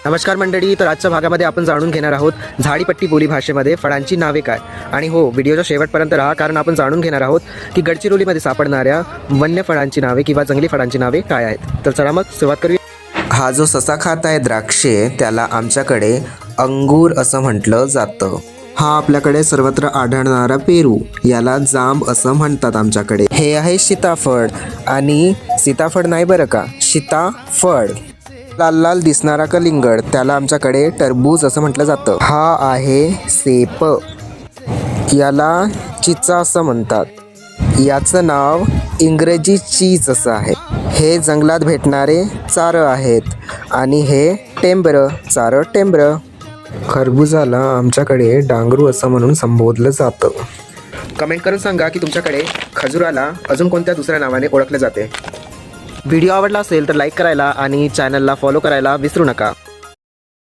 नमस्कार मंडळी, तर आजच्या भागामध्ये आपण जाणून घेणार आहोत झाडीपट्टी बोली भाषेमध्ये फळांची नावे काय. आणि हो, व्हिडिओच्या शेवटपर्यंत राहा, कारण आपण जाणून घेणार आहोत की गडचिरोलीमध्ये सापडणाऱ्या वन्य फळांची नावे किंवा जंगली फळांची नावे काय आहेत. तर चला मग सुरुवात करूया. हा जो ससा खात आहे द्राक्षे, त्याला आमच्याकडे अंगूर असं म्हटलं जातं. हा आपल्याकडे सर्वत्र आढळणारा पेरू, याला जांब असं म्हणतात आमच्याकडे. हे आहे सीताफळ, आणि सीताफळ नाही बरं का, सीताफळ. लाल लाल दिसणारा कलिंगड, त्याला आमच्याकडे टरबूज असं म्हटलं जातं. हा आहे सेप, याला चिचा असं म्हणतात. याचं नाव इंग्रजी चीज असं आहे. हे जंगलात भेटणारे चारं आहेत, आणि हे टेंबरं, चारं टेंबरं. खरबुजाला आमच्याकडे डांगरू असं म्हणून संबोधलं जातं. कमेंट करून सांगा की तुमच्याकडे खजुराला अजून कोणत्या दुसऱ्या नावाने ओळखले जाते. व्हिडिओ आवडला असेल तर लाईक करायला आणि चॅनलला फॉलो करायला विसरू नका.